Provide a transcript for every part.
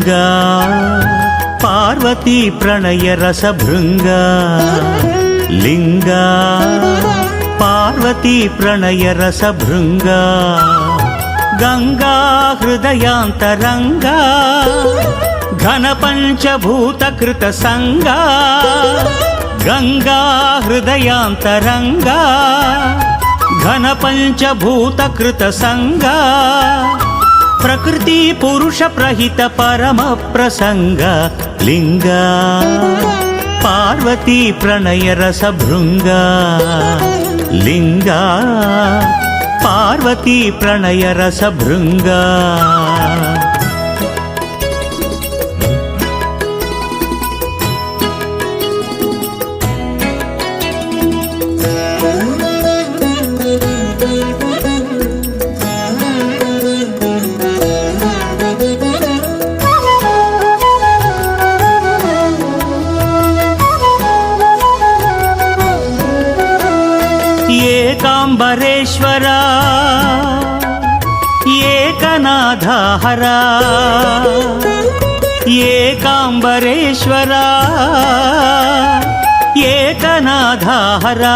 लिंगा पार्वती प्रणय रसभृंगा लिंगा पार्वती प्रणय रसभृंगा गंगा हृदयांतरंगा घन पंचभूतकृत संगा गंगा हृदयांतरंगा घन पंचभूतकृत संगा प्रकृति पुरुष प्रहित परम प्रसंग लिंगा पार्वती प्रणय रसभृंगा लिंगा पार्वती प्रणय रसभृंगा एकांबरेश्वरा एकनाथा हरा एकांबरेश्वरा एकनाथा हरा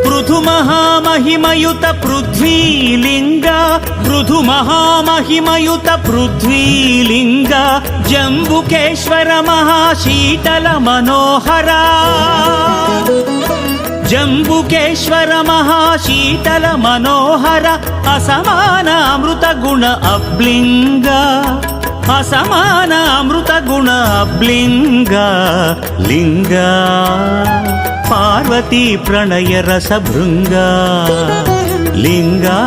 पृथु महामहिमयुत पृथ्वीलिंगा पृथु महामहिमयुत पृथ्वीलिंगा जम्बुकेश्वर महाशीतल मनोहरा जम्बुकेश्वर महाशीतल मनोहर असमान अमृत गुण अब्लिंगा असमान अमृत गुण अब्लिंगा लिंगा पार्वती प्रणय रसभृंगा लिंगा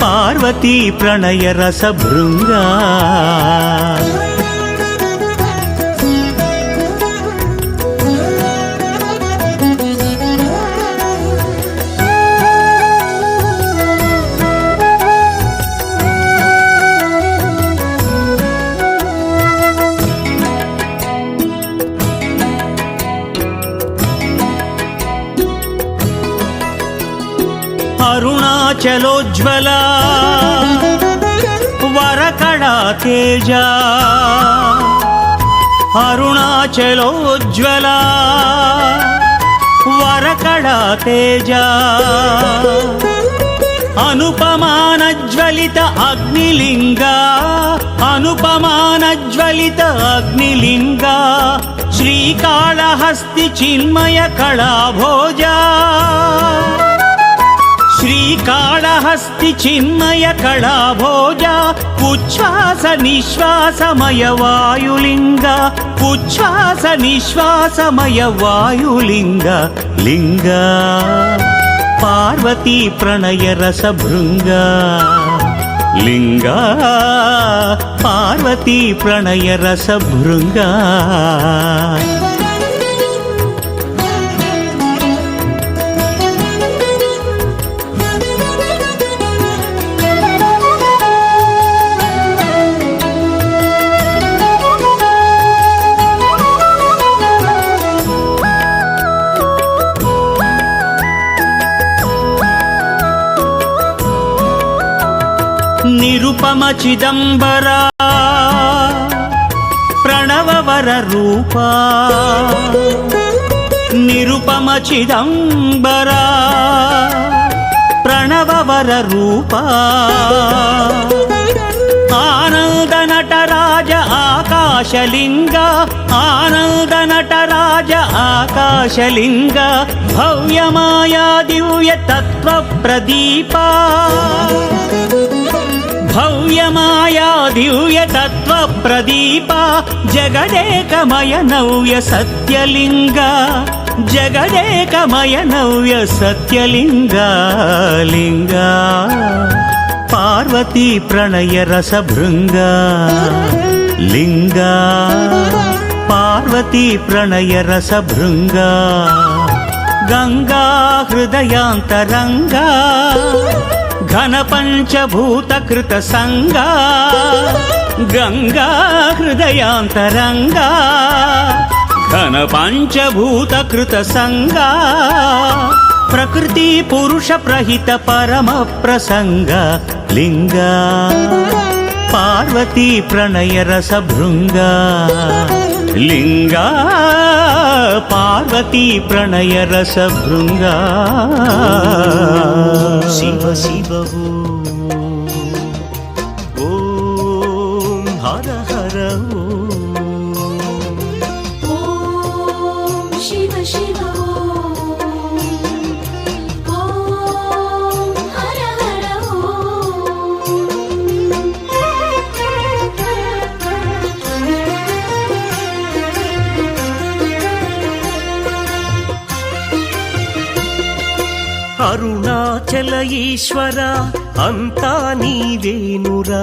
पार्वती प्रणय रसभृंगा अरुणाचलोज्ज्वला वरकड़ा तेजा अरुणाचलोज्ज्वला वरकड़ा तेजा अनुपमानज्वलित अग्निलिंगा अनुपमानज्वलित अग्निलिंगा श्रीकाళहस्ति चिन्मय कళाभोजा श्रीकाళहस्ति चिन्मय कళाभोजा उच्छ्वास निश्वासमय वायुलिंगा उच्छ्वास निश्वासमय वायुलिंगा लिंगा पार्वती प्रणय रसभृंगा लिंगा पार्वती प्रणय रसभृंगा निरुपम चिदंबरा प्रणववर रूपा निरुपम चिदंबरा प्रणववर रूपा आनंद नटराज आकाशलिंगा आनंद नटराज आकाशलिंगा भव्य माया दिव्य तत्व प्रदीपा भव्य माया दिव्य तत्व प्रदीपा जगदेकमय नव्य सत्यलिंगा जगदेकमय नव्य सत्यलिंगा लिंगा पार्वती प्रणय रसभृंगा लिंगा पार्वती प्रणय रसभृंगा गंगा हृदयांतरंगा घन पंचभूतकृत संगा गंगा हृदयांतरंगा घन पंचभूतकृत संगा प्रकृति पुरुष प्रहित परम प्रसंग लिंगा పార్వతీ ప్రణయ రస భృంగా లింగా పార్వతీ ప్రణయ రస భృంగా శివ శివ ఓం హర హర ఓం శివ శివ ఓం హర హర అరుణాచల ఈశ్వర అంతా నీవేనురా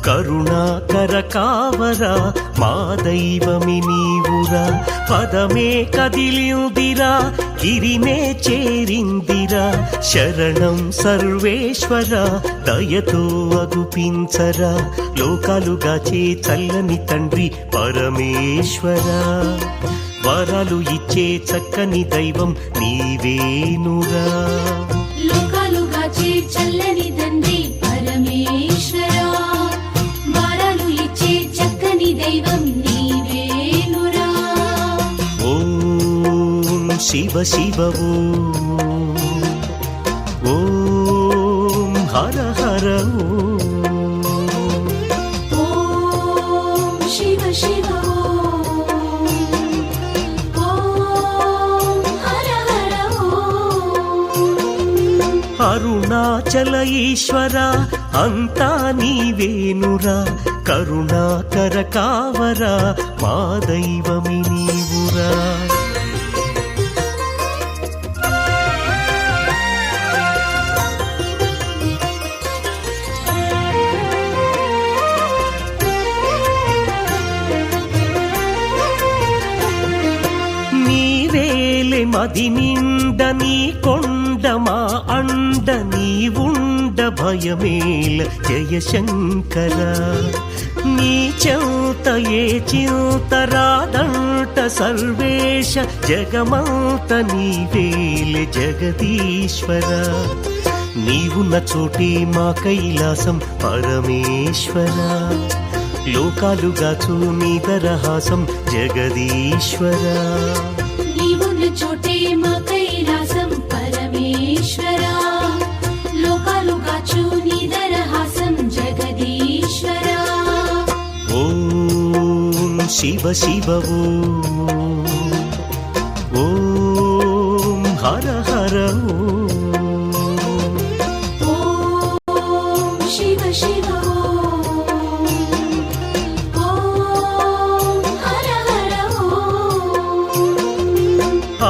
కరుణాకర కావరా మా దైవమి నీవురా పదమే కదిలిందిరా గిరినే చేరిందిరా శరణం సర్వేశ్వర దయతో అగుపించరా లోకాలుగాచే చల్లని తండ్రి పరమేశ్వర వరాలు ఇచ్చే చక్కని దైవం నీవేనురా లోకాలుగాచే చల్లని తండ్రి పరమేశ్వరా వరాలు ఇచ్చే చక్కని దైవం నీవేనురా ఓం శివ శివ ఓం హర హర ఓం శివ శివ ఓం హర హర అరుణాచల ఈశ్వర అంతా నీవేనురా కరుణాకర కావరా మా దైవమి నీవురా నీవేలే మది నిండ నీ కొండ మా అండ నీవుండ భయమేల జయశంకర నీ చెంత ఏ చింతరాదంట సర్వేశ జగమంత నీవేలే జగదీశ్వర నీవున్న చోటే మా కైలాసం పరమేశ్వర లోకాలుగాచు నీ దరహాసం జగదీశ్వర నీవున్న చోటే మా కైలాసం పరమేశ్వరా లోకాలుగాచు నీ దరహాసం జగదీశ్వరా ఓం శివ శివ ఓం హర హర ఓం శివ శివ ఓం హర హర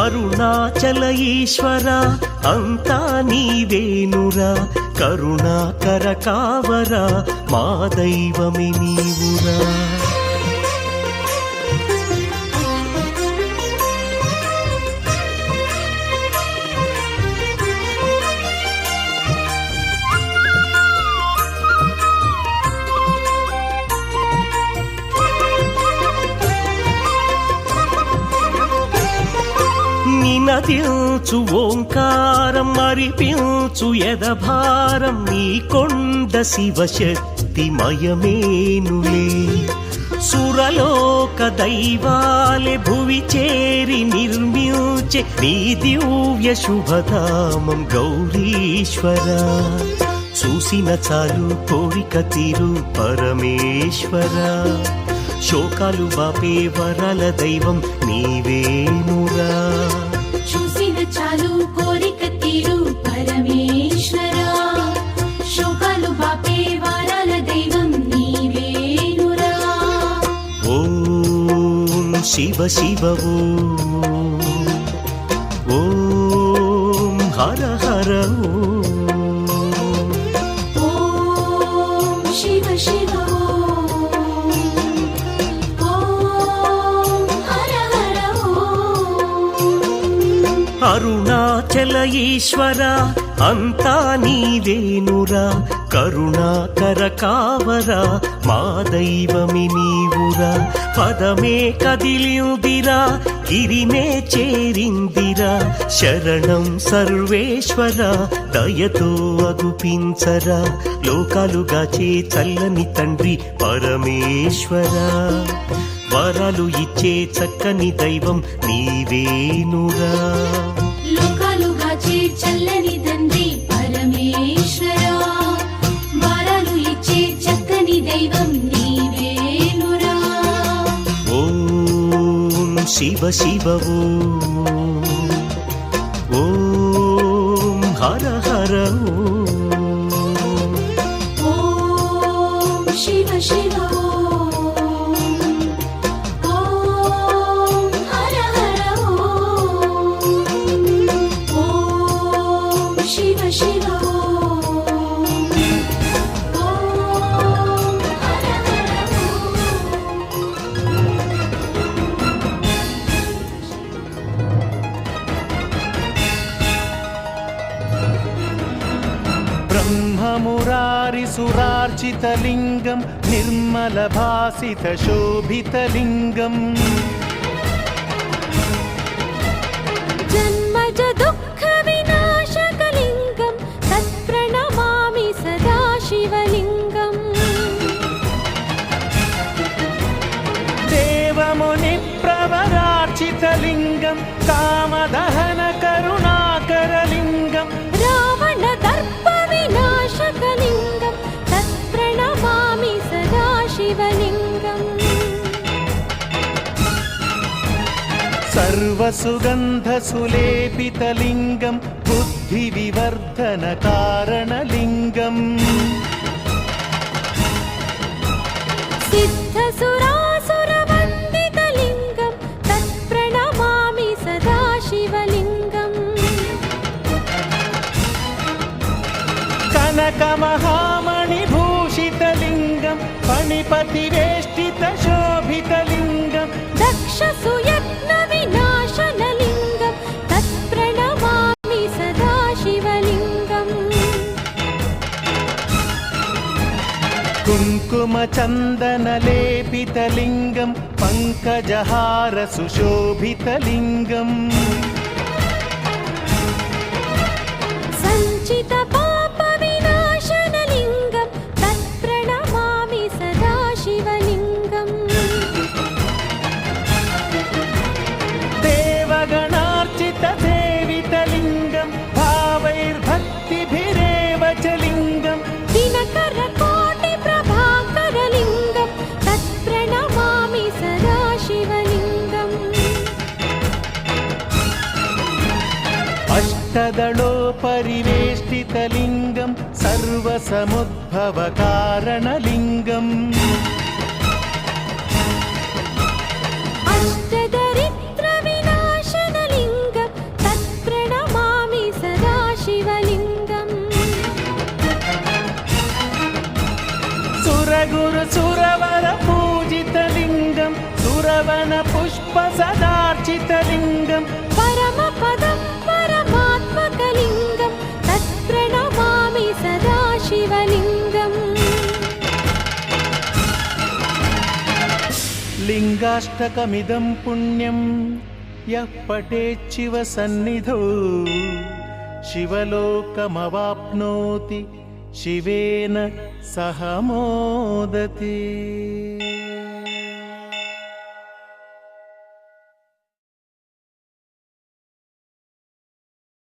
అరుణాచల ఈశ్వర అంతా నీవేనురా కరుణాకర కావరా మా దైవమి నీవురా నినదించు ఓంకారం మరిపించు ఎదభారం నీ కొండ శివశక్తి మయమేనులే సురలోక దైవాలే భువి చేరి నిర్మించే నీ దివ్య శుభధామం గౌరీశ్వర చూసిన చాలు కోరిక తీరు పరమేశ్వర శోకాలు బాపే వరాల దైవం నీవేనురా చూసిన చాలు కోరిక తీరు పరమేశ్వరా శోకాలు బాపే వారాల దైవం నీవేనురా ఓం శివ శివ ఓం హర హర ఓం శివ శివ ఓం హర హర అరుణాచల ఈశ్వర అంతా నీవేనురా కరుణాకర కావరా మా దైవమి నీవురా పదమే కదిలిందిరా గిరినే చేరిందిరా శరణం సర్వేశ్వర దయతో అగుపించరా లోకాలుగాచే చల్లని తండ్రి పరమేశ్వర వరాలు ఇచ్చే చక్కని దైవం నీవేనురా లోకాలుగాచే చల్లని తండ్రి పరమేశ్వరా వరాలు ఇచ్చే చక్కని దైవం నీవేనురా ఓం శివ శివ ఓం హర హర ఓం శివ శివ ఓం హర హర ఓం శివ శివ ఓం హర హర ब्रह्ममुरारिसुरार्चितलिङ्गं निर्मलभासितशोभितलिङ्गम् जन्मज दुःखविनाशकलिङ्गं तत्प्रणमामि सदा शिवलिङ्गम् देवमुनिप्रवरार्चितलिङ्गं कामदहनकरुणाकरलिङ्गम् रावणदर्पविनाशकलिङ्गं तत्प्रणमामि सदा शिवलिङ्गम् सर्वसुगन्धसुलेपितलिङ्गं बुद्धिविवर्धनकारणलिङ्गम् सिद्धसुरासुरवन्दितलिङ्गं तत्प्रणमामि सदा शिवलिङ्गम् कनकमहामणिभूषितलिङ्गं फणिपतिवेष्टितशोभितलिङ्गं दक्षसुयत्नविनाशनलिङ्गं तत्प्रणमामि सदा शिवलिङ्गम् कुङ्कुमचन्दनलेपितलिङ्गं पङ्कजहारसुशोभितलिङ्गम् सञ्चितपापविनाशनलिङ्गं तत्प्रणमामि सदा शिवलिङ्गम् देवगणार्चितसेवितलिङ्गं भावैर्भक्तिभिरेव च लिङ्गम् दिनकरकोटिप्रभाकरलिङ्गं तत्प्रणमामि सदा शिवलिङ्गम् अष्टदलोपरिवेष्टितलिङ्गं सर्वसमुद्भवकारणलिङ्गम् अष्टदरिद्रविनाशनलिङ्गं तत्प्रणमामि सदा शिवलिङ्गम् सुरगुरुसुरवरपूजितलिङ्गं सुरवनपुष्पसदार्चितलिङ्गं परमपदं परमात्मकलिङ्गं तत्प्रणमामि सदा शिवलिङ्गम् लिङ्गाष्टकमिदं पुण्यं यः पठेच्छिव सन्निधौ शिवलोकमवाप्नोति शिवेन सह मोदते।